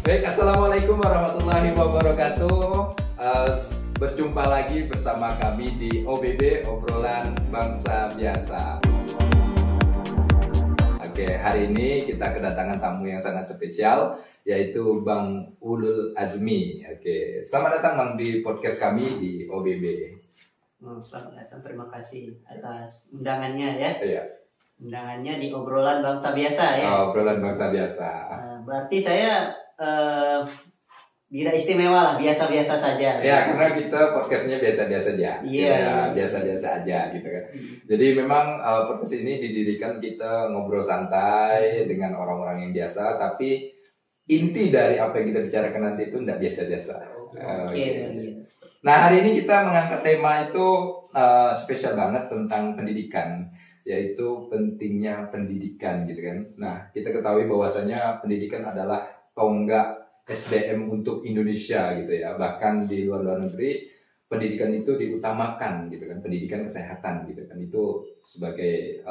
Baik, assalamualaikum warahmatullahi wabarakatuh. Berjumpa lagi bersama kami di OBB, Obrolan Bangsa Biasa. Oke, hari ini kita kedatangan tamu yang sangat spesial, yaitu Bang Ulul Azmi. Oke, selamat datang Bang di podcast kami di OBB. Selamat datang, terima kasih atas undangannya ya. Iya. Undangannya di Obrolan Bangsa Biasa ya. Obrolan Bangsa Biasa. Berarti saya tidak istimewa lah, biasa-biasa saja. Ya, karena kita podcastnya biasa-biasa aja. Iya. Ya, biasa-biasa aja gitu kan. Jadi memang podcast ini didirikan kita ngobrol santai dengan orang-orang yang biasa, tapi inti dari apa yang kita bicarakan nanti itu tidak biasa-biasa. Oke. Nah, hari ini kita mengangkat tema itu spesial banget tentang pendidikan, yaitu pentingnya pendidikan gitu kan. Nah, kita ketahui bahwasanya pendidikan adalah tonggak SDM untuk Indonesia gitu ya. Bahkan di luar negeri pendidikan itu diutamakan gitu kan, pendidikan kesehatan gitu kan. Itu sebagai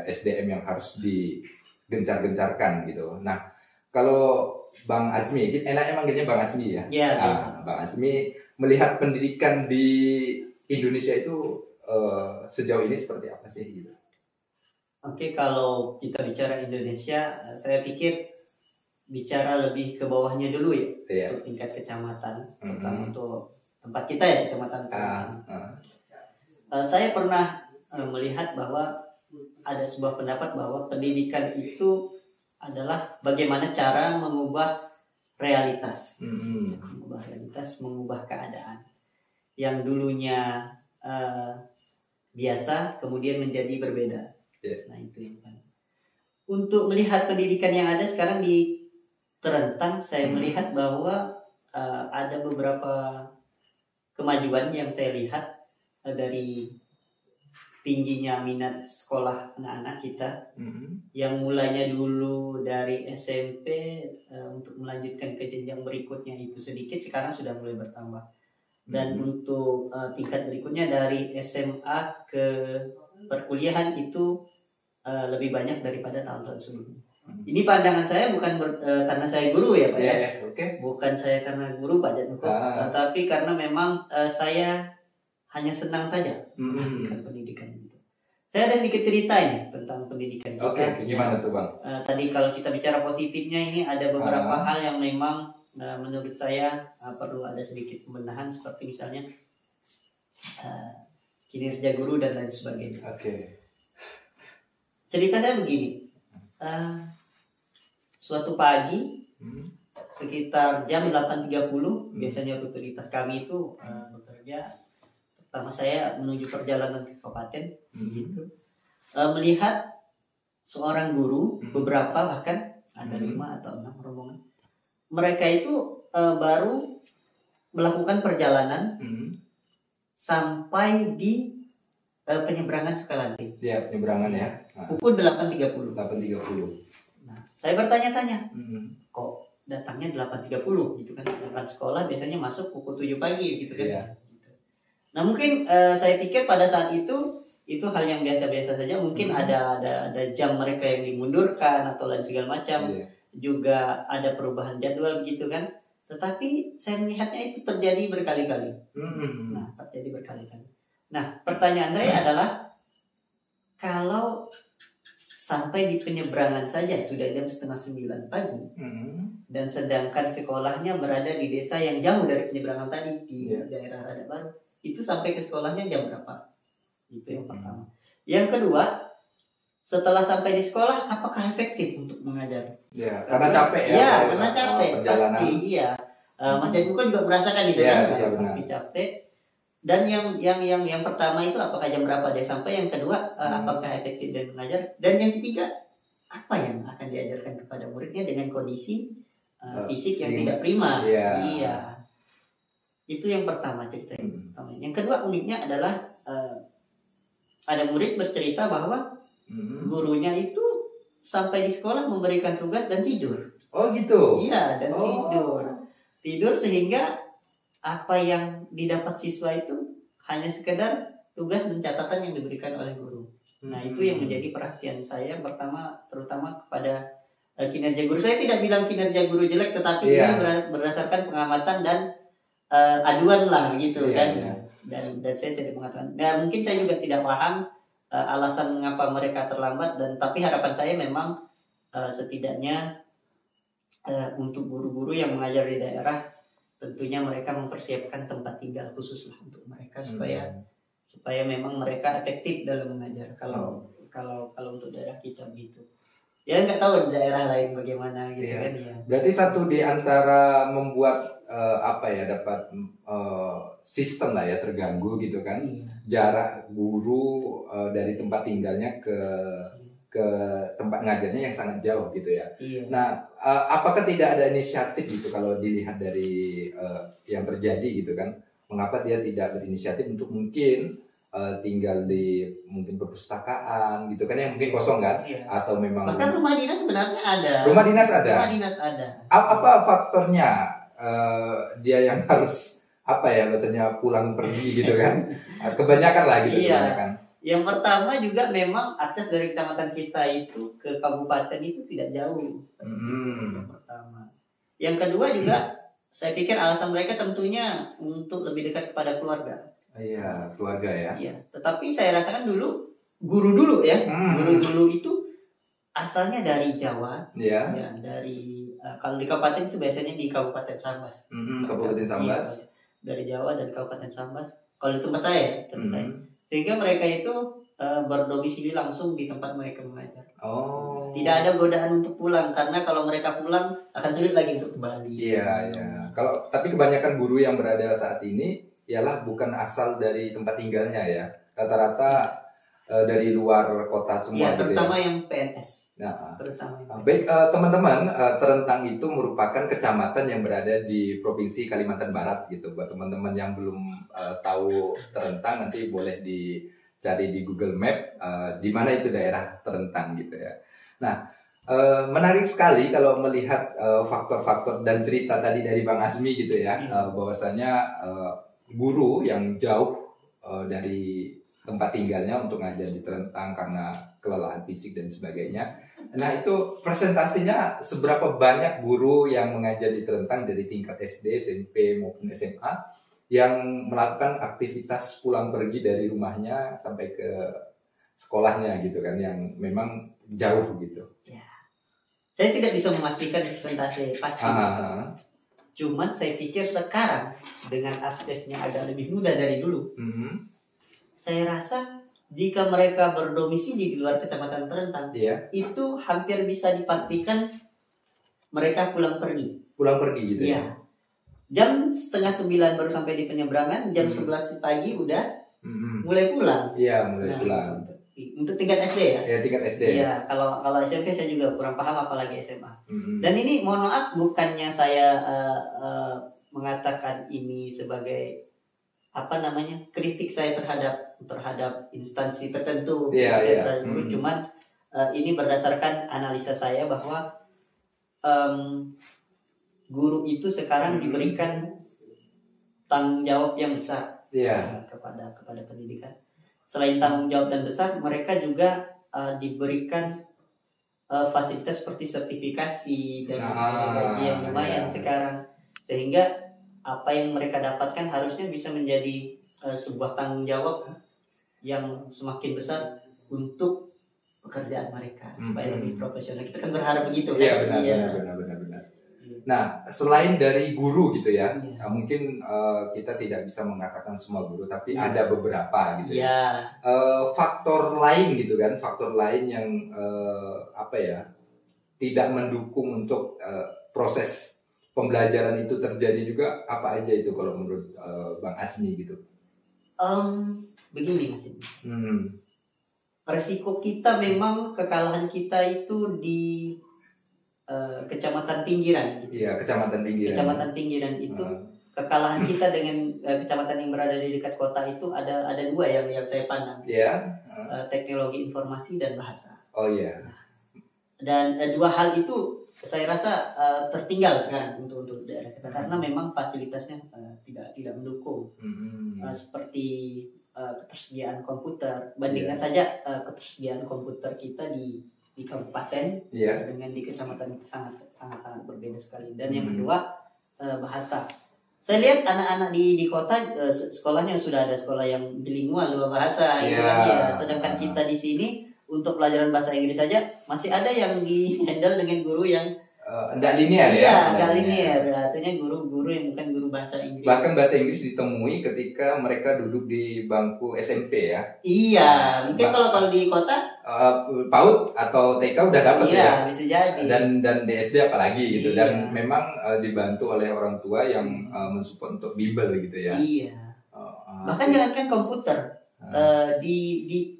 SDM yang harus digencar-gencarkan gitu. Nah, kalau Bang Azmi, enaknya manggilnya Bang Azmi ya? Iya. Bang Azmi melihat pendidikan di Indonesia itu sejauh ini seperti apa sih gitu? Oke, kalau kita bicara Indonesia, saya pikir bicara lebih ke bawahnya dulu ya. Iya. Untuk tingkat kecamatan, terutama untuk tempat kita ya, kecamatan. Saya pernah melihat bahwa ada sebuah pendapat bahwa pendidikan itu adalah bagaimana cara mengubah realitas, mengubah keadaan yang dulunya biasa kemudian menjadi berbeda. Nah, itu yang kan. Untuk melihat pendidikan yang ada sekarang di Terentang, saya melihat bahwa ada beberapa kemajuan yang saya lihat dari tingginya minat sekolah anak-anak kita, yang mulainya dulu dari SMP untuk melanjutkan ke jenjang berikutnya itu sedikit, sekarang sudah mulai bertambah. Dan untuk tingkat berikutnya dari SMA ke perkuliahan itu lebih banyak daripada tahun-tahun sebelumnya. Ini pandangan saya bukan karena saya guru ya Pak ya. Okay. Bukan saya karena guru Pak Jatmiko, tapi karena memang saya hanya senang saja dengan pendidikan itu. Saya ada sedikit cerita ini tentang pendidikan kita. Oke, gimana tuh Bang? Tadi kalau kita bicara positifnya, ini ada beberapa hal yang memang menurut saya perlu ada sedikit pembenahan, seperti misalnya kinerja guru dan lain sebagainya. Oke. Cerita saya begini, suatu pagi sekitar jam 8.30 biasanya rutinitas kami itu bekerja. Pertama saya menuju perjalanan ke kabupaten, gitu. Melihat seorang guru, beberapa bahkan ada 5 atau 6 rombongan. Mereka itu baru melakukan perjalanan sampai di penyeberangan Sukalanti. Ya, penyeberangan ya. Pukul 8.30. Nah, saya bertanya-tanya, kok datangnya 8.30 gitu kan? Sedangkan sekolah biasanya masuk pukul 7 pagi gitu kan? Iya. Nah, mungkin saya pikir pada saat itu hal yang biasa-biasa saja. Mungkin ada jam mereka yang dimundurkan atau lain segala macam. Iya. Juga ada perubahan jadwal gitu kan? Tetapi saya melihatnya itu terjadi berkali-kali. Nah, pertanyaan saya adalah, kalau sampai di penyeberangan saja sudah jam 8:30 pagi, dan sedangkan sekolahnya berada di desa yang jauh dari penyeberangan tadi, di daerah Rada Baru, itu sampai ke sekolahnya jam berapa? Itu yang pertama. Yang kedua, setelah sampai di sekolah, apakah efektif untuk mengajar? Ya, karena capek ya. Ya, karena capek. Perjalanan. Pasti, iya. Mas Jatmiko juga merasakan itu kan? Iya, pasti capek. Dan yang pertama itu apakah jam berapa dia sampai? Yang kedua, apakah efektif dan mengajar? Dan yang ketiga, apa yang akan diajarkan kepada muridnya dengan kondisi fisik yang tidak prima? Iya. Itu yang pertama ceritanya. Yang kedua uniknya adalah ada murid bercerita bahwa gurunya itu sampai di sekolah memberikan tugas dan tidur. Oh gitu? Iya, dan tidur sehingga apa yang didapat siswa itu hanya sekedar tugas dan catatan yang diberikan oleh guru. Nah, itu yang menjadi perhatian saya pertama, terutama kepada kinerja guru. Saya tidak bilang kinerja guru jelek, tetapi ini berdasarkan pengamatan dan aduan lah gitu kan. Dan saya tidak mengatakan. Dan mungkin saya juga tidak paham alasan mengapa mereka terlambat, dan tapi harapan saya memang setidaknya untuk guru-guru yang mengajar di daerah, tentunya mereka mempersiapkan tempat tinggal khusus lah untuk mereka supaya memang mereka efektif dalam mengajar. Kalau untuk daerah kita begitu. Ya nggak tahu di daerah lain bagaimana gitu kan ya. Berarti satu di antara membuat dapat sistem lah ya terganggu gitu kan. Jarak guru dari tempat tinggalnya ke tempat ngajarnya yang sangat jauh gitu ya. Nah, apakah tidak ada inisiatif gitu kalau dilihat dari yang terjadi gitu kan? Mengapa dia tidak berinisiatif untuk mungkin tinggal di mungkin perpustakaan gitu kan, yang mungkin kosong kan, atau memang bahkan rumah dinas sebenarnya ada. Rumah dinas ada. Apa faktornya dia yang harus biasanya pulang pergi gitu kan? Kebanyakan lah gitu. Kebanyakan. Yang pertama juga memang akses dari kecamatan kita itu ke kabupaten itu tidak jauh. Yang pertama. Yang kedua juga saya pikir alasan mereka tentunya untuk lebih dekat kepada keluarga. Iya, keluarga ya. Iya, tetapi saya rasakan guru dulu ya. Guru dulu itu asalnya dari Jawa. Ya, dari kalau di kabupaten itu biasanya di Kabupaten Sambas. Kabupaten Sambas. Iya, dari Jawa dan Kabupaten Sambas. Kalau di tempat saya, saya. Sehingga mereka itu berdomisili langsung di tempat mereka mengajar. Tidak ada godaan untuk pulang, karena kalau mereka pulang akan sulit lagi untuk kembali. Iya. Tapi kebanyakan guru yang berada saat ini ialah bukan asal dari tempat tinggalnya ya. Rata-rata dari luar kota semua. Terutama yang PNS. Baik teman-teman, Terentang itu merupakan kecamatan yang berada di Provinsi Kalimantan Barat gitu. Buat teman-teman yang belum tahu Terentang, nanti boleh dicari di Google Map di mana itu daerah Terentang gitu ya. Nah, menarik sekali kalau melihat faktor-faktor dan cerita tadi dari Bang Azmi gitu ya, bahwasanya guru yang jauh dari tempat tinggalnya untuk ngajar di Terentang karena kelelahan fisik dan sebagainya. Nah, itu presentasinya seberapa banyak guru yang mengajar di Terentang dari tingkat SD, SMP maupun SMA yang melakukan aktivitas pulang pergi dari rumahnya sampai ke sekolahnya gitu kan, yang memang jauh gitu. Ya. Saya tidak bisa memastikan presentasi pasti. Cuman saya pikir sekarang dengan aksesnya agak lebih mudah dari dulu. Saya rasa jika mereka berdomisili di luar kecamatan Terentang, itu hampir bisa dipastikan mereka pulang pergi. Pulang pergi gitu ya? Jam 8:30 baru sampai di penyeberangan, jam 11 pagi udah mulai pulang. Iya, mulai pulang. Untuk tingkat SD ya? Ya, tingkat SD. Iya, kalau SMP saya juga kurang paham, apalagi SMA. Dan ini mohon maaf, bukannya saya mengatakan ini sebagai kritik saya terhadap instansi tertentu. Cuman ini berdasarkan analisa saya bahwa guru itu sekarang diberikan tanggung jawab yang besar kepada pendidikan. Selain tanggung jawab dan besar, mereka juga diberikan fasilitas seperti sertifikasi dan gaji yang lumayan sekarang, sehingga apa yang mereka dapatkan harusnya bisa menjadi sebuah tanggung jawab yang semakin besar untuk pekerjaan mereka supaya lebih profesional. Kita kan berharap begitu kan? Iya, benar. Nah, selain dari guru gitu ya, mungkin kita tidak bisa mengatakan semua guru, tapi ada beberapa gitu ya. Faktor lain gitu kan, faktor lain yang tidak mendukung untuk proses pembelajaran itu terjadi juga, apa aja itu kalau menurut Bang Azmi gitu? Begini Mas. Resiko kita memang kekalahan kita itu di kecamatan pinggiran. Iya, kecamatan pinggiran. Kecamatan pinggiran itu kekalahan kita dengan kecamatan yang berada di dekat kota itu ada dua yang saya pandang. Teknologi informasi dan bahasa. Dan dua hal itu saya rasa tertinggal sekarang untuk daerah kita, karena memang fasilitasnya tidak mendukung. Seperti ketersediaan komputer, bandingkan saja ketersediaan komputer kita di di kabupaten dengan di kecamatan sangat berbeda sekali. Dan yang kedua bahasa. Saya lihat anak-anak di kota sekolahnya sudah ada sekolah yang bilingual 2 bahasa sedangkan kita di sini untuk pelajaran bahasa Inggris saja masih ada yang di handle dengan guru yang enggak linear enggak linear. Artinya guru-guru yang bukan guru bahasa Inggris. Bahkan bahasa Inggris ditemui ketika mereka duduk di bangku SMP ya. Iya, mungkin kalau di kota PAUD atau TK udah dapat bisa jadi. Dan di SD apalagi gitu. Dan memang dibantu oleh orang tua yang mensupport untuk bimbel gitu ya. Iya. Bahkan jangankan komputer. Di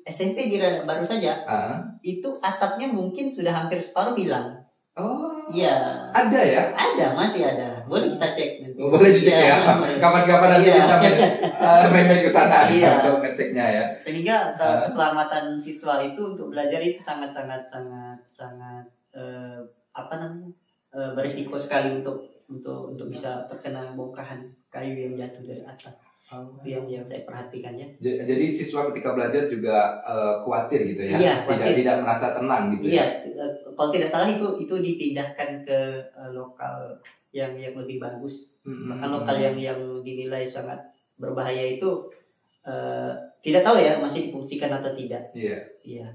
SMP baru saja itu atapnya mungkin sudah hampir separuh hilang. Oh iya, ada ya? Ada, masih ada. Boleh kita cek nanti. Boleh dicek ya. Kapan-kapan nanti kita main ke sana untuk ngeceknya ya. Sehingga keselamatan siswa itu untuk belajar itu sangat berisiko sekali untuk bisa terkena bongkahan kayu yang jatuh dari atas. Itu yang saya perhatikan ya. Jadi siswa ketika belajar juga khawatir gitu ya? Iya, tidak merasa tenang gitu ya? Kalau tidak salah itu dipindahkan ke lokal yang lebih bagus. Bahkan lokal yang dinilai sangat berbahaya itu tidak tahu ya masih difungsikan atau tidak. Iya.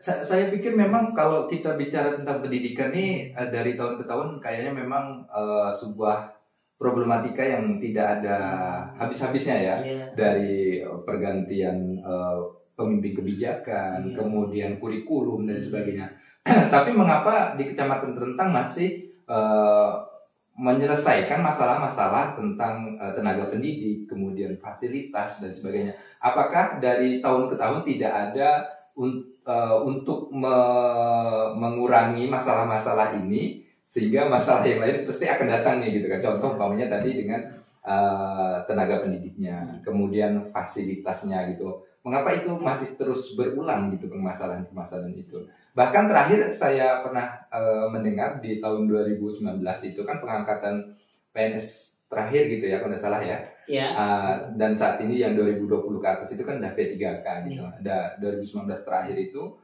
Saya pikir memang kalau kita bicara tentang pendidikan ini dari tahun ke tahun kayaknya memang sebuah problematika yang tidak ada habis-habisnya ya. Dari pergantian pemimpin kebijakan, kemudian kurikulum dan sebagainya. Tapi mengapa di Kecamatan Terentang masih menyelesaikan masalah-masalah tentang tenaga pendidik, kemudian fasilitas dan sebagainya? Apakah dari tahun ke tahun tidak ada untuk mengurangi masalah-masalah ini sehingga masalah yang lain pasti akan datang nih gitu kan? Contoh umpamanya tadi dengan tenaga pendidiknya, kemudian fasilitasnya gitu. Mengapa itu masih terus berulang gitu permasalahan-permasalahan itu? Bahkan terakhir saya pernah mendengar di tahun 2019 itu kan pengangkatan PNS terakhir gitu ya, kalau tidak salah ya. Dan saat ini yang 2020 ke atas itu kan udah P3K gitu. Ada 2019 terakhir itu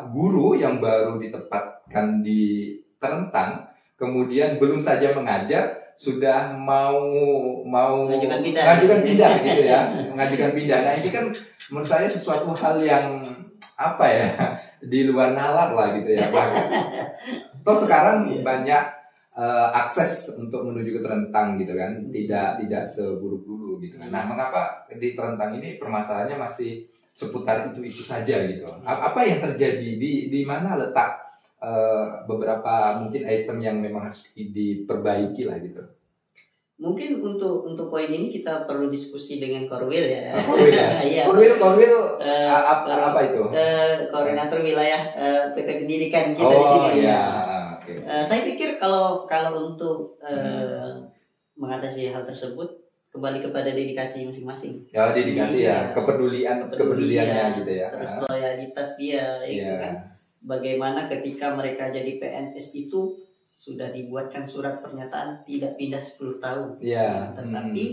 guru yang baru ditempatkan di Terentang, kemudian belum saja mengajar sudah mau mengajukan pindah gitu ya, mengajukan pindah. Nah ini kan menurut saya sesuatu hal yang di luar nalar lah gitu ya. Toh sekarang banyak akses untuk menuju ke Terentang gitu kan, tidak seburu-buru gitu kan. Nah mengapa di Terentang ini permasalahannya masih seputar itu saja gitu? Apa yang terjadi di mana letak beberapa mungkin item yang memang harus diperbaiki lah gitu? Mungkin untuk poin ini kita perlu diskusi dengan Korwil ya. Korwil ya? Korwil apa itu? Koordinator wilayah PT Pendidikan kita di sini. Okay. Saya pikir kalau untuk mengatasi hal tersebut kembali kepada dedikasi masing-masing. Ya dedikasi ya, kepeduliannya gitu ya. Terus loyalitas dia itu kan. Bagaimana ketika mereka jadi PNS itu sudah dibuatkan surat pernyataan tidak pindah 10 tahun. Tetapi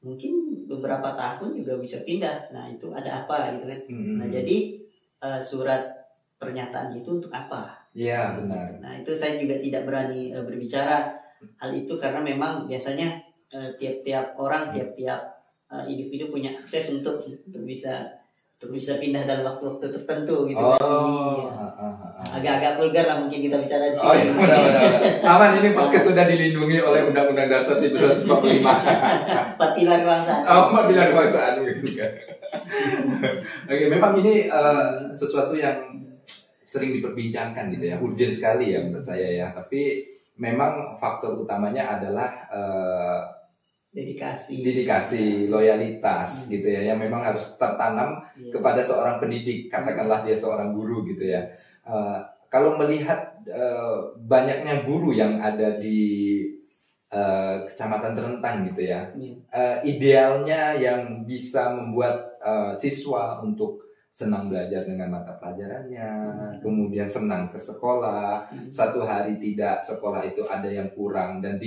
mungkin beberapa tahun juga bisa pindah. Nah, itu ada apa gitu kan. Nah, jadi surat pernyataan itu untuk apa? Iya, benar. Nah, itu saya juga tidak berani berbicara hal itu karena memang biasanya tiap-tiap orang, tiap-tiap individu punya akses untuk bisa pindah dalam waktu-waktu tertentu gitu kan. Agak-agak vulgar lah mungkin kita bicara di sini. Benar. Aman, ini podcast sudah dilindungi oleh Undang-Undang Dasar 1945. 4 pilar kebangsaan. 4 pilar kebangsaan gitu kan. Oke, memang ini sesuatu yang sering diperbincangkan gitu ya, urgent sekali ya menurut saya ya. Tapi memang faktor utamanya adalah dedikasi, loyalitas gitu ya, yang memang harus tertanam kepada seorang pendidik, katakanlah dia seorang guru gitu ya. Kalau melihat banyaknya guru yang ada di Kecamatan Terentang gitu ya, idealnya yang bisa membuat siswa untuk senang belajar dengan mata pelajarannya, kemudian senang ke sekolah. Satu hari tidak sekolah itu ada yang kurang dan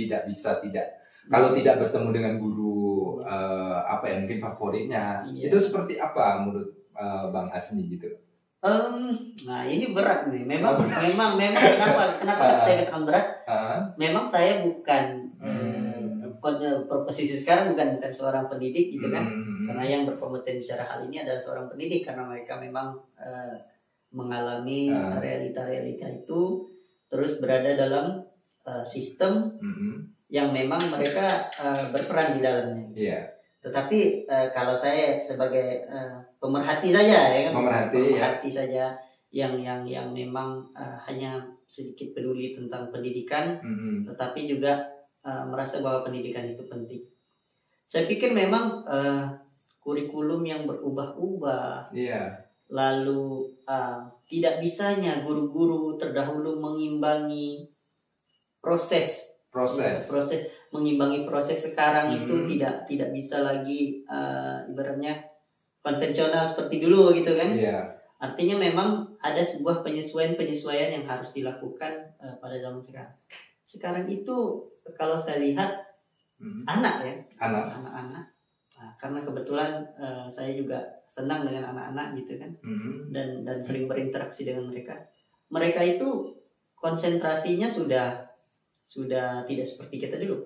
kalau tidak bertemu dengan guru mungkin favoritnya, itu seperti apa menurut Bang Asni gitu? Nah ini berat nih. Memang kenapa saya katakan berat? Memang saya bukan posisi sekarang bukan seorang pendidik gitu kan. Karena yang berkompeten bicara hal ini adalah seorang pendidik karena mereka memang mengalami realita-realita itu, terus berada dalam sistem yang memang mereka berperan di dalamnya. Yeah. Tetapi kalau saya sebagai pemerhati saja ya kan, pemerhati saja yang memang hanya sedikit peduli tentang pendidikan, tetapi juga merasa bahwa pendidikan itu penting. Saya pikir memang kurikulum yang berubah-ubah, lalu tidak bisanya guru-guru terdahulu mengimbangi proses mengimbangi proses sekarang itu tidak bisa lagi ibaratnya konvensional seperti dulu gitu kan. Artinya memang ada sebuah penyesuaian yang harus dilakukan pada zaman sekarang. Sekarang itu kalau saya lihat anak-anak. Nah, karena kebetulan saya juga senang dengan anak-anak gitu kan, dan sering berinteraksi dengan mereka. Mereka itu konsentrasinya sudah tidak seperti kita dulu.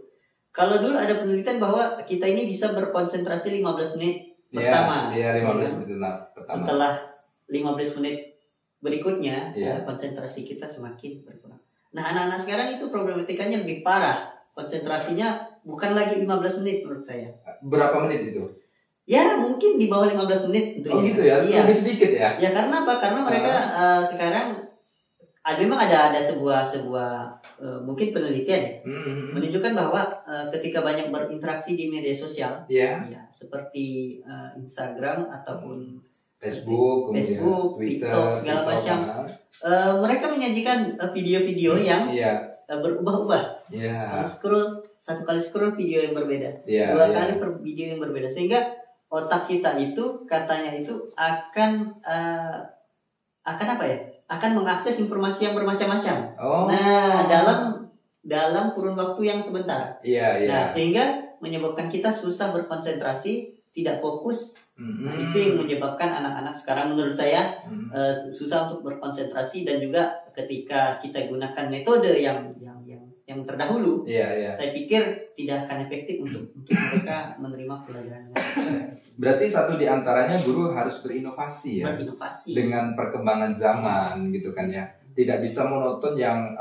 Kalau dulu ada penelitian bahwa kita ini bisa berkonsentrasi 15 menit pertama. 15 menit pertama. Setelah 15 menit berikutnya, konsentrasi kita semakin berkurang. Nah, anak-anak sekarang itu problematikanya lebih parah. Konsentrasinya bukan lagi 15 menit menurut saya. Berapa menit itu? Ya, mungkin di bawah 15 menit. Gitu ya? Lebih sedikit ya? Ya, karena apa? Karena mereka sekarang memang ada sebuah mungkin penelitian menunjukkan bahwa ketika banyak berinteraksi di media sosial, seperti Instagram ataupun Facebook, Twitter, TikTok, segala macam, mereka menyajikan video-video yang berubah-ubah. Satu kali scroll video yang berbeda, dua kali video yang berbeda, sehingga otak kita itu katanya itu akan apa ya? Akan mengakses informasi yang bermacam-macam. Nah, dalam kurun waktu yang sebentar. Nah, sehingga menyebabkan kita susah berkonsentrasi, tidak fokus. Nah, itu yang menyebabkan anak-anak sekarang menurut saya susah untuk berkonsentrasi, dan juga ketika kita gunakan metode yang terdahulu, saya pikir tidak akan efektif untuk mereka menerima pelajaran. Berarti satu di antaranya guru harus berinovasi dengan perkembangan zaman gitu kan ya. Tidak bisa monoton yang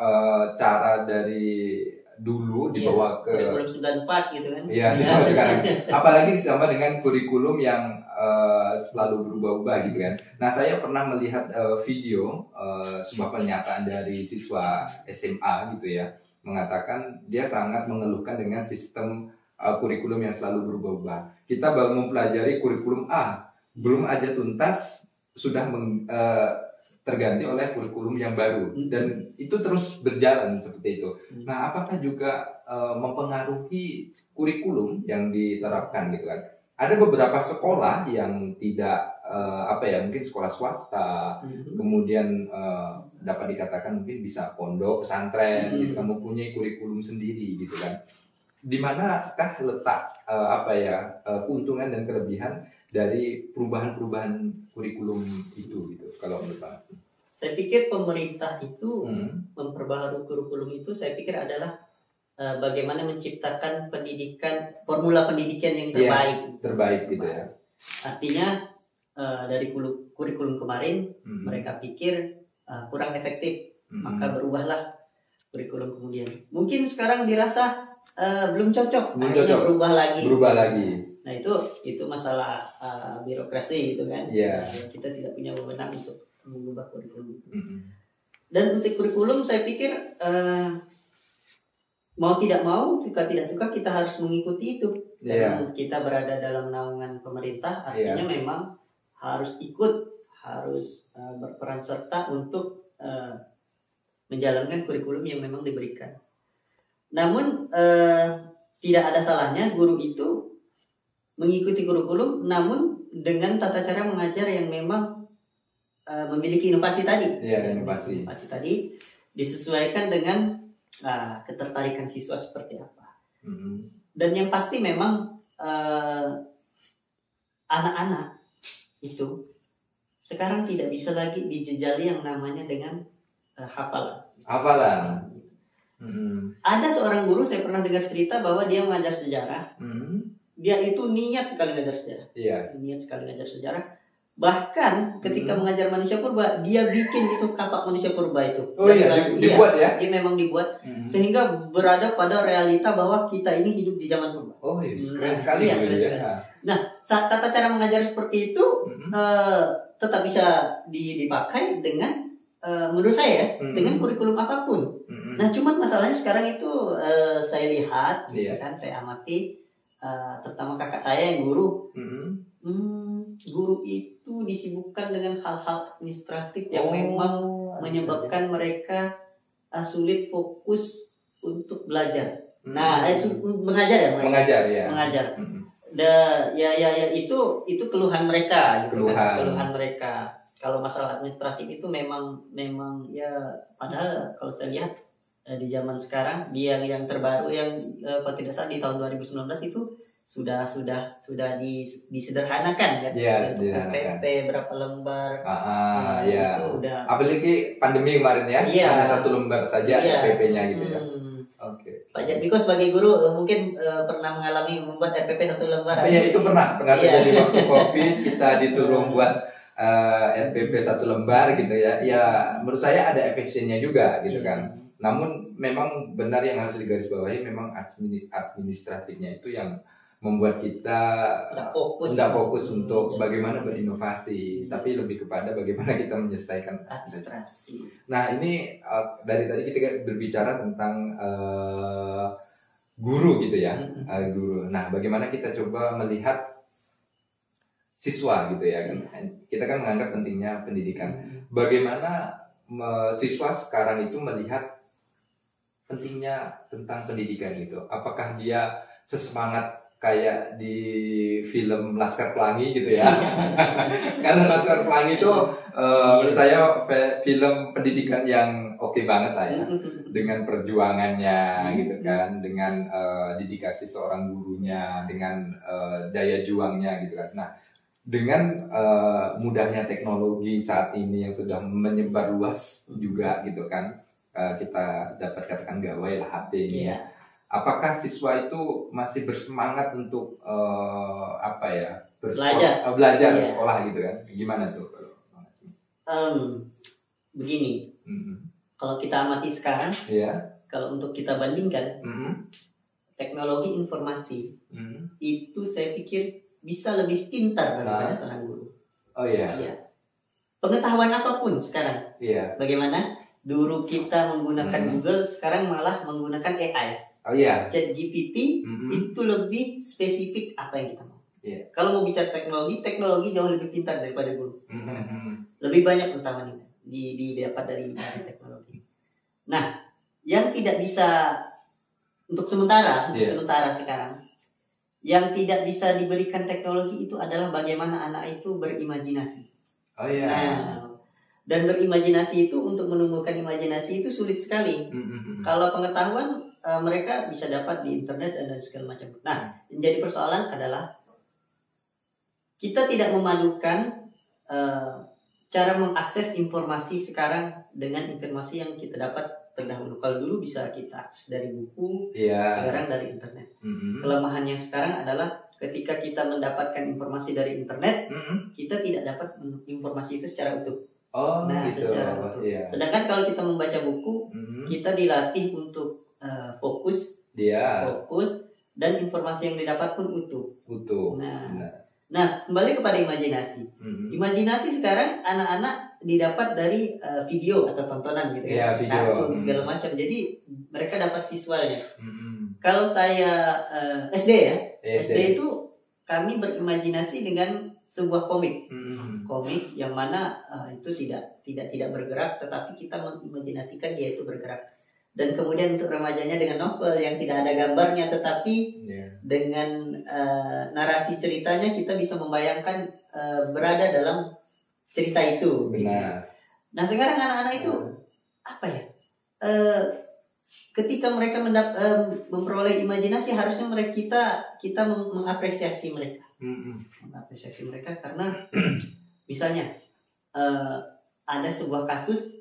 cara dari dulu dibawa ke kurikulum 94 gitu kan. Dibawa sekarang. Apalagi ditambah dengan kurikulum yang selalu berubah-ubah gitu kan. Nah, saya pernah melihat video sebuah pernyataan dari siswa SMA gitu ya, mengatakan dia sangat mengeluhkan dengan sistem kurikulum yang selalu berubah-ubah. Kita baru mempelajari kurikulum A, belum aja tuntas sudah terganti oleh kurikulum yang baru, dan itu terus berjalan seperti itu. Nah, apakah juga mempengaruhi kurikulum yang diterapkan gitu kan? Ada beberapa sekolah yang tidak mungkin sekolah swasta, kemudian dapat dikatakan mungkin bisa pondok pesantren gitu kan, mempunyai kurikulum sendiri gitu kan. Di manakah letak keuntungan dan kelebihan dari perubahan-perubahan kurikulum itu gitu kalau menurut Pak? Saya pikir pemerintah itu memperbaharui kurikulum itu, saya pikir adalah bagaimana menciptakan formula pendidikan yang terbaik gitu ya. Artinya dari kurikulum kemarin mereka pikir kurang efektif, maka berubahlah kurikulum kemudian. Mungkin sekarang dirasa belum cocok, berubah lagi. Nah, itu masalah birokrasi gitu kan. Kita tidak punya wewenang untuk mengubah kurikulum. Dan untuk kurikulum saya pikir mau tidak mau, suka tidak suka kita harus mengikuti itu. Karena kita berada dalam naungan pemerintah, artinya memang harus berperan serta untuk menjalankan kurikulum yang memang diberikan. Namun tidak ada salahnya guru itu mengikuti kurikulum, namun dengan tata cara mengajar yang memang memiliki inovasi tadi. Inovasi tadi disesuaikan dengan ketertarikan siswa seperti apa. Dan yang pasti memang anak-anak itu sekarang tidak bisa lagi dijejali yang namanya dengan hafalan. Hafalan. Ada seorang guru, saya pernah dengar cerita bahwa dia mengajar sejarah. Dia itu niat sekali mengajar sejarah. Niat sekali mengajar sejarah. Bahkan ketika mengajar manusia purba, dia bikin itu kapak manusia purba itu. Dibuat ya? Dia memang dibuat sehingga berada pada realita bahwa kita ini hidup di zaman purba. Keren sekali ya. Nah, saat tata cara mengajar seperti itu tetap bisa dipakai dengan menurut saya dengan kurikulum apapun. Nah, cuman masalahnya sekarang itu saya lihat, kan saya amati, terutama kakak saya yang guru. Guru itu disibukkan dengan hal-hal administratif yang memang menyebabkan mereka sulit fokus untuk belajar. Nah, mengajar ya. Itu keluhan mereka, gitu kan? Keluhan mereka. Kalau masalah administratif itu memang ya, padahal kalau saya lihat di zaman sekarang, yang terbaru yang kalau tidak salah di tahun 2019 itu sudah disederhanakan kan? Disederhanakan. PP berapa lembar? Ya. Itu udah. Apalagi pandemi kemarin ya, hanya 1 lembar saja PP-nya gitu ya. Pak Jatmiko sebagai guru mungkin pernah mengalami membuat RPP 1 lembar. Itu pernah terjadi waktu COVID, kita disuruh membuat RPP 1 lembar gitu ya. Ya menurut saya ada efisiennya juga gitu kan. Namun memang benar yang harus digarisbawahi, memang administratifnya itu yang membuat kita tidak fokus untuk bagaimana berinovasi, tapi lebih kepada bagaimana kita menyelesaikan administrasi. Nah ini dari tadi kita berbicara tentang guru gitu ya, guru. Nah bagaimana kita coba melihat siswa gitu ya kan? Kita kan menganggap pentingnya pendidikan. Bagaimana siswa sekarang itu melihat pentingnya tentang pendidikan gitu? Apakah dia sesemangat kayak di film Laskar Pelangi gitu ya? Karena Laskar Pelangi itu menurut saya film pendidikan yang oke banget lah ya, dengan perjuangannya gitu kan, dengan dedikasi seorang gurunya, dengan daya juangnya gitu kan. Nah, dengan mudahnya teknologi saat ini yang sudah menyebar luas juga gitu kan, kita dapat katakan gawai lah HP ini ya. Apakah siswa itu masih bersemangat untuk belajar sekolah gitu kan? Gimana tuh? Begini, kalau kita amati sekarang, kalau untuk kita bandingkan, teknologi informasi itu saya pikir bisa lebih pintar daripada seorang guru. Pengetahuan apapun sekarang. Bagaimana? Dulu kita menggunakan Google, sekarang malah menggunakan AI. ChatGPT itu lebih spesifik apa yang kita mau. Kalau mau bicara teknologi jauh lebih pintar daripada guru. Lebih banyak pengetahuan didapat dari teknologi. Nah, yang tidak bisa untuk sementara sekarang, yang tidak bisa diberikan teknologi itu adalah bagaimana anak itu berimajinasi. Dan berimajinasi itu, untuk menumbuhkan imajinasi itu sulit sekali. Kalau pengetahuan mereka bisa dapat di internet dan segala macam. Nah, yang jadi persoalan adalah kita tidak memadukan cara mengakses informasi sekarang dengan informasi yang kita dapat terdahulu. Kalau dulu bisa kita akses dari buku, sekarang dari internet. Kelemahannya sekarang adalah ketika kita mendapatkan informasi dari internet, kita tidak dapat informasi itu secara utuh. Secara utuh. Sedangkan kalau kita membaca buku, kita dilatih untuk fokus dan informasi yang didapat pun utuh. Nah, kembali kepada imajinasi. Imajinasi sekarang anak-anak didapat dari video atau tontonan gitu ya, kartun segala macam. Jadi mereka dapat visualnya. Kalau saya SD itu kami berimajinasi dengan sebuah komik. Komik yang mana itu tidak bergerak, tetapi kita mengimajinasikan dia itu bergerak. Dan kemudian untuk remajanya dengan novel yang tidak ada gambarnya, tetapi dengan narasi ceritanya kita bisa membayangkan berada dalam cerita itu. Nah, sekarang anak-anak itu apa ya? Ketika mereka memperoleh imajinasi, harusnya kita mengapresiasi mereka. Mengapresiasi mereka karena misalnya eh, ada sebuah kasus,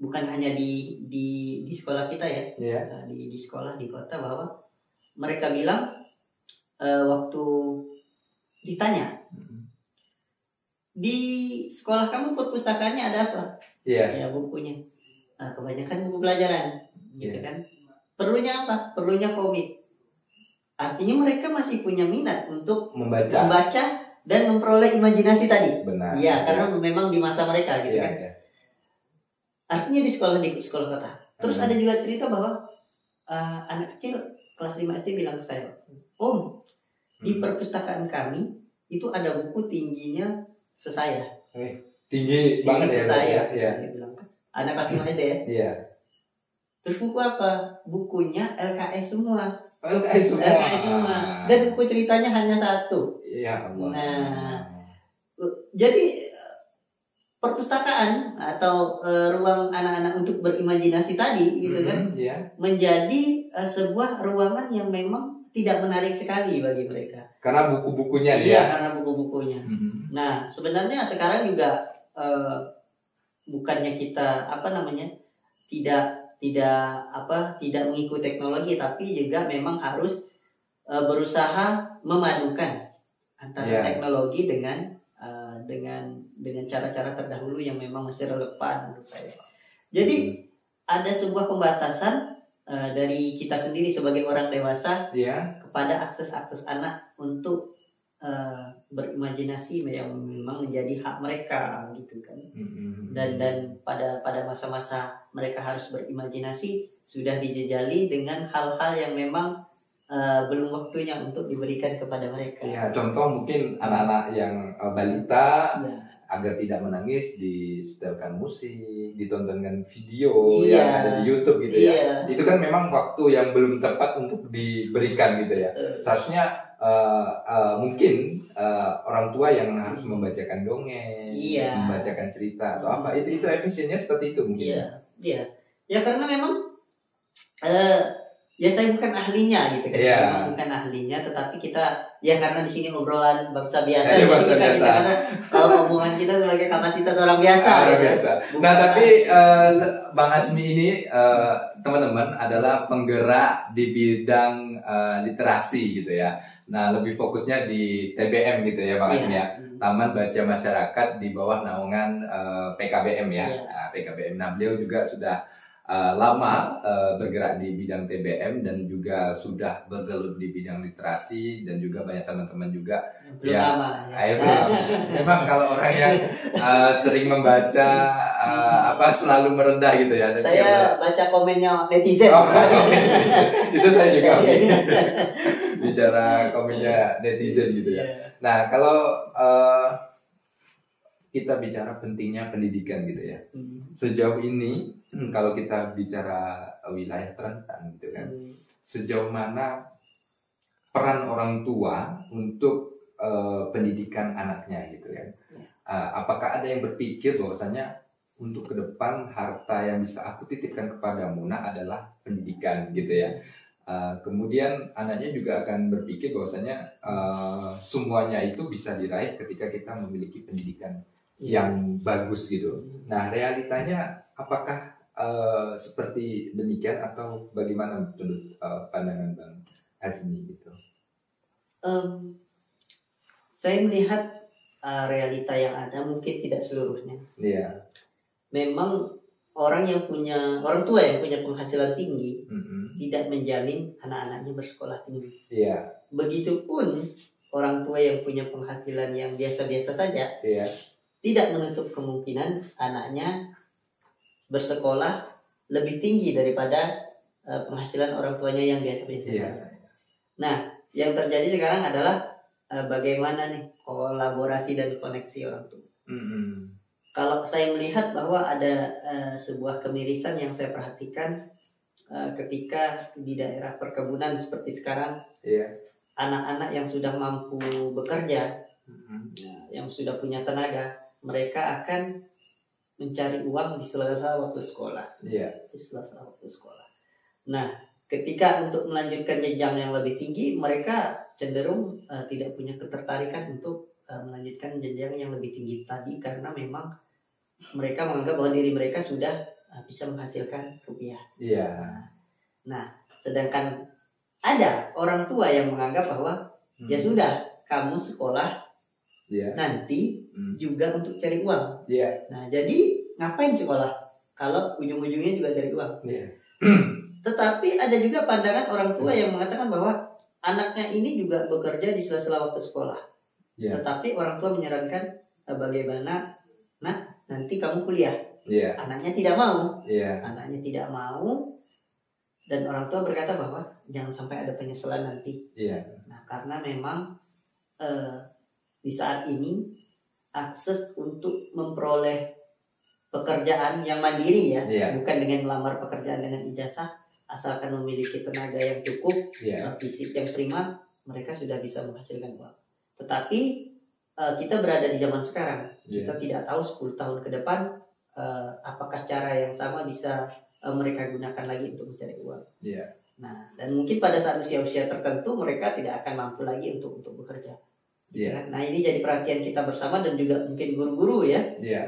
bukan hanya di sekolah kita ya, Iya. di sekolah di kota, bahwa mereka bilang waktu ditanya di sekolah kamu perpustakaannya ada apa? Iya. Ya bukunya. Nah, kebanyakan buku pelajaran, gitu Iya. kan. Perlunya apa? Perlunya komik. Artinya mereka masih punya minat untuk membaca dan memperoleh imajinasi tadi. Benar. Iya, karena memang di masa mereka gitu Iya, kan. iya. Artinya di sekolah kota. Terus ada juga cerita bahwa anak kecil kelas 5 SD bilang ke saya, "Om, di perpustakaan kami itu ada buku tingginya sesaya." Tinggi banget ya. Saya. Iya. Dia bilang, anak kelas 5 SD ya. Iya. Terus buku apa? Bukunya LKS semua. LKS semua. Dan buku ceritanya hanya satu. Iya Allah. Nah, jadi perpustakaan atau ruang anak-anak untuk berimajinasi tadi gitu kan, menjadi sebuah ruangan yang memang tidak menarik sekali bagi mereka. Karena buku-bukunya dia. Iya, karena buku-bukunya. Nah, sebenarnya sekarang juga bukannya kita tidak mengikuti teknologi, tapi juga memang harus berusaha memadukan antara teknologi dengan cara-cara terdahulu yang memang masih relevan menurut saya. Jadi ada sebuah pembatasan dari kita sendiri sebagai orang dewasa kepada akses anak untuk berimajinasi yang memang menjadi hak mereka gitu kan. Dan pada masa-masa mereka harus berimajinasi sudah dijejali dengan hal-hal yang memang belum waktunya untuk diberikan kepada mereka. Ya, contoh mungkin anak-anak yang balita agar tidak menangis disetelkan musik, ditontonkan video yang ada di YouTube gitu ya. Itu kan memang waktu yang belum tepat untuk diberikan gitu ya. Seharusnya mungkin orang tua yang harus membacakan dongeng, membacakan cerita atau apa. Itu efisiennya seperti itu mungkin. Iya. Ya karena memang ya saya bukan ahlinya gitu kan. Bukan ahlinya, tetapi kita karena di sini obrolan bangsa biasa. Karena kalau omongan kita sebagai kapasitas orang biasa. Nah, tapi Bang Azmi ini teman-teman adalah penggerak di bidang literasi gitu ya. Nah, lebih fokusnya di TBM gitu ya Bang Azmi ya. Taman Baca Masyarakat di bawah naungan PKBM ya. PKBM. Nah, beliau juga sudah lama bergerak di bidang TBM dan juga sudah bergelut di bidang literasi, dan juga banyak teman-teman juga memang kalau orang yang sering membaca selalu merendah gitu ya. Saya baca komennya netizen. Itu saya juga bicara komennya netizen gitu ya. Nah, kalau kita bicara pentingnya pendidikan gitu ya. Sejauh ini kalau kita bicara wilayah terentang gitu kan, sejauh mana peran orang tua untuk pendidikan anaknya gitu kan. Apakah ada yang berpikir bahwasanya untuk ke depan harta yang bisa aku titipkan kepadamu adalah pendidikan gitu ya. Kemudian anaknya juga akan berpikir bahwasanya semuanya itu bisa diraih ketika kita memiliki pendidikan yang bagus gitu. Nah, realitanya apakah seperti demikian atau bagaimana menurut pandangan Bang Azmi gitu? Saya melihat realita yang ada mungkin tidak seluruhnya. Memang orang tua yang punya penghasilan tinggi tidak menjamin anak-anaknya bersekolah tinggi. Begitupun orang tua yang punya penghasilan yang biasa-biasa saja tidak menutup kemungkinan anaknya bersekolah lebih tinggi daripada penghasilan orang tuanya yang biasa-biasa. Nah, yang terjadi sekarang adalah bagaimana nih kolaborasi dan koneksi orang tua. Kalau saya melihat bahwa ada sebuah kemirisan yang saya perhatikan ketika di daerah perkebunan seperti sekarang, anak-anak yang sudah mampu bekerja, yang sudah punya tenaga, mereka akan mencari uang di sela-sela waktu sekolah. Nah, ketika untuk melanjutkan jenjang yang lebih tinggi, mereka cenderung tidak punya ketertarikan untuk melanjutkan jenjang yang lebih tinggi tadi, karena memang mereka menganggap bahwa diri mereka sudah bisa menghasilkan rupiah. Iya. Nah, sedangkan ada orang tua yang menganggap bahwa ya sudah, kamu sekolah nanti juga untuk cari uang. Nah, jadi ngapain sekolah kalau ujung-ujungnya juga cari uang? Tetapi ada juga pandangan orang tua yang mengatakan bahwa anaknya ini juga bekerja di sela-sela waktu sekolah. Tetapi orang tua menyarankan bagaimana, nah nanti kamu kuliah. Anaknya tidak mau. Anaknya tidak mau, dan orang tua berkata bahwa jangan sampai ada penyesalan nanti. Nah, karena memang di saat ini akses untuk memperoleh pekerjaan yang mandiri bukan dengan melamar pekerjaan dengan ijazah, asalkan memiliki tenaga yang cukup, fisik yang prima, mereka sudah bisa menghasilkan uang. Tetapi kita berada di zaman sekarang, kita tidak tahu 10 tahun ke depan apakah cara yang sama bisa mereka gunakan lagi untuk mencari uang. Nah, dan mungkin pada saat usia-usia tertentu mereka tidak akan mampu lagi untuk bekerja. Nah, ini jadi perhatian kita bersama, dan juga mungkin guru-guru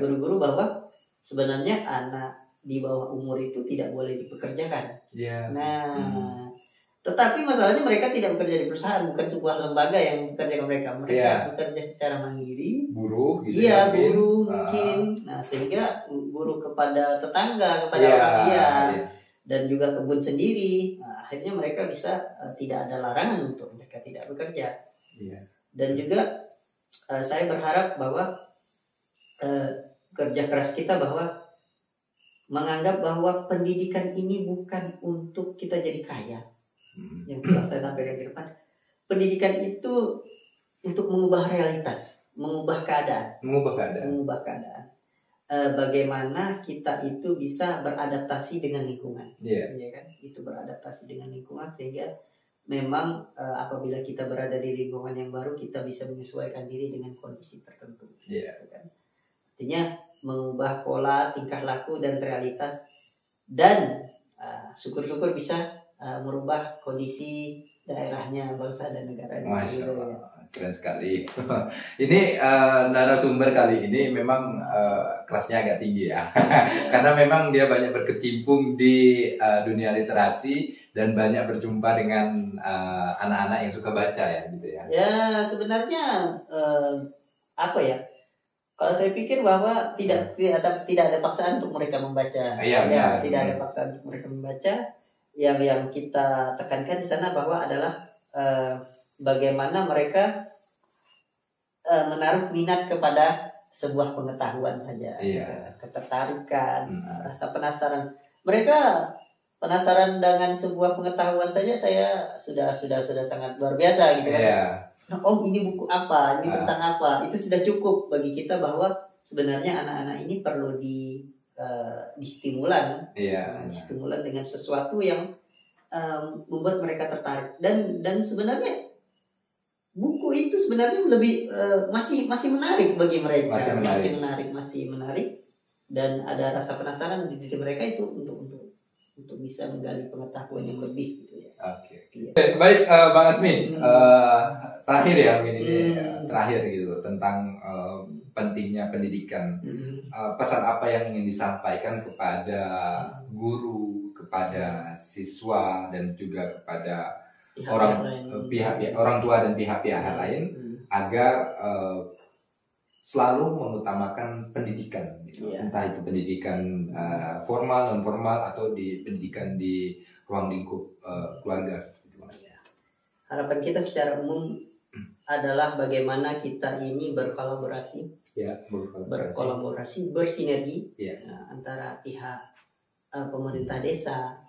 guru-guru, bahwa sebenarnya anak di bawah umur itu tidak boleh dipekerjakan. Nah, tetapi masalahnya mereka tidak bekerja di perusahaan, bukan sebuah lembaga yang bekerja mereka. Mereka bekerja secara mandiri. Buruh gitu. Buruh mungkin. Nah, sehingga buruh kepada tetangga, kepada orang dan juga kebun sendiri. Nah, akhirnya mereka bisa tidak ada larangan untuk mereka tidak bekerja. Dan juga saya berharap bahwa kerja keras kita, bahwa menganggap bahwa pendidikan ini bukan untuk kita jadi kaya. Yang telah saya sampaikan ke depan, pendidikan itu untuk mengubah realitas, mengubah keadaan. Bagaimana kita itu bisa beradaptasi dengan lingkungan, kan? Itu beradaptasi dengan lingkungan, sehingga memang apabila kita berada di lingkungan yang baru, kita bisa menyesuaikan diri dengan kondisi tertentu. Kan? Artinya mengubah pola tingkah laku dan realitas, dan syukur-syukur bisa merubah kondisi daerahnya, bangsa dan negaranya. Masya Allah, keren sekali. Ini narasumber kali ini memang kelasnya agak tinggi ya, karena memang dia banyak berkecimpung di dunia literasi dan banyak berjumpa dengan anak-anak yang suka baca ya, gitu ya. Ya, sebenarnya kalau saya pikir bahwa tidak ada paksaan untuk mereka membaca. Tidak ada paksaan untuk mereka membaca. Yang kita tekankan di sana bahwa adalah bagaimana mereka menaruh minat kepada sebuah pengetahuan saja, ketertarikan, rasa penasaran. Mereka penasaran dengan sebuah pengetahuan saja, saya sudah sangat luar biasa gitu kan. Oh, ini buku apa, ini tentang apa, itu sudah cukup bagi kita bahwa sebenarnya anak-anak ini perlu distimulan, distimulan dengan sesuatu yang membuat mereka tertarik, dan sebenarnya buku itu sebenarnya lebih masih menarik bagi mereka, masih menarik, dan ada rasa penasaran di diri mereka itu untuk bisa menggali pengetahuan yang lebih gitu ya. Baik, Bang Asmi, terakhir ya ini terakhir gitu tentang pentingnya pendidikan. Pesan apa yang ingin disampaikan kepada guru, kepada siswa, dan juga kepada orang tua dan pihak-pihak lain agar selalu mengutamakan pendidikan, gitu. Entah itu pendidikan formal, non formal, atau pendidikan di ruang lingkup keluarga. Harapan kita secara umum adalah bagaimana kita ini berkolaborasi, bersinergi antara pihak pemerintah desa,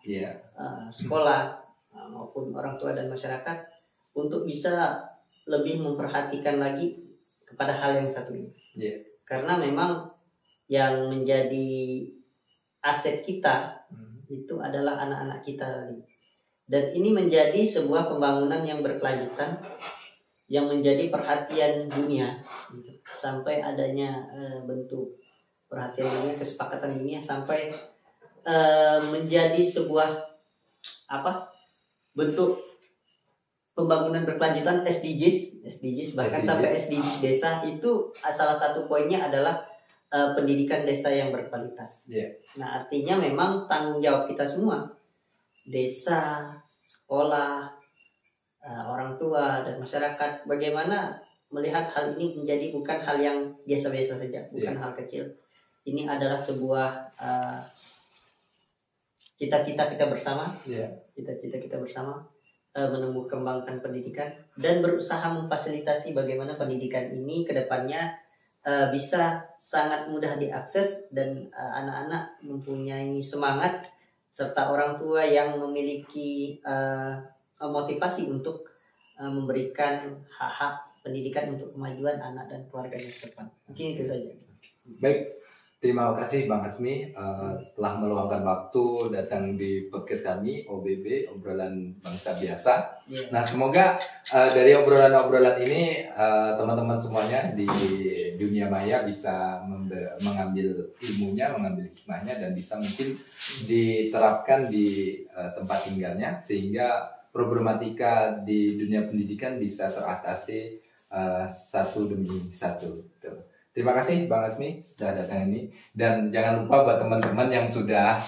sekolah, maupun orang tua dan masyarakat, untuk bisa lebih memperhatikan lagi kepada hal yang satu ini. Karena memang yang menjadi aset kita itu adalah anak-anak kita tadi. Dan ini menjadi sebuah pembangunan yang berkelanjutan, yang menjadi perhatian dunia, sampai adanya bentuk perhatian dunia, kesepakatan dunia, sampai menjadi sebuah bentuk pembangunan berkelanjutan SDGs bahkan sampai SDGs desa itu salah satu poinnya adalah pendidikan desa yang berkualitas. Nah, artinya memang tanggung jawab kita semua, desa, sekolah, orang tua dan masyarakat, bagaimana melihat hal ini menjadi bukan hal yang biasa-biasa saja, bukan hal kecil. Ini adalah sebuah cita-cita kita bersama, cita-cita kita bersama, menumbuh kembangkan pendidikan dan berusaha memfasilitasi bagaimana pendidikan ini ke depannya bisa sangat mudah diakses dan anak-anak mempunyai semangat serta orang tua yang memiliki motivasi untuk memberikan hak-hak pendidikan untuk kemajuan anak dan keluarganya ke depan. Mungkin itu saja. Baik, terima kasih Bang Hasmi telah meluangkan waktu datang di podcast kami OBB, obrolan bangsa biasa. Nah, semoga dari obrolan-obrolan ini teman-teman semuanya di dunia maya bisa mengambil ilmunya, mengambil hikmahnya, dan bisa mungkin diterapkan di tempat tinggalnya sehingga problematika di dunia pendidikan bisa teratasi satu demi satu. Terima kasih Bang Hasmi sudah datang ini, dan jangan lupa buat teman-teman yang sudah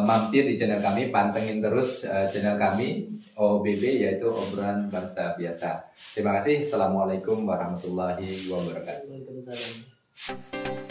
mampir di channel kami, pantengin terus channel kami OBB, yaitu obrolan bangsa biasa. Terima kasih. Assalamualaikum warahmatullahi wabarakatuh. Waalaikumsalam.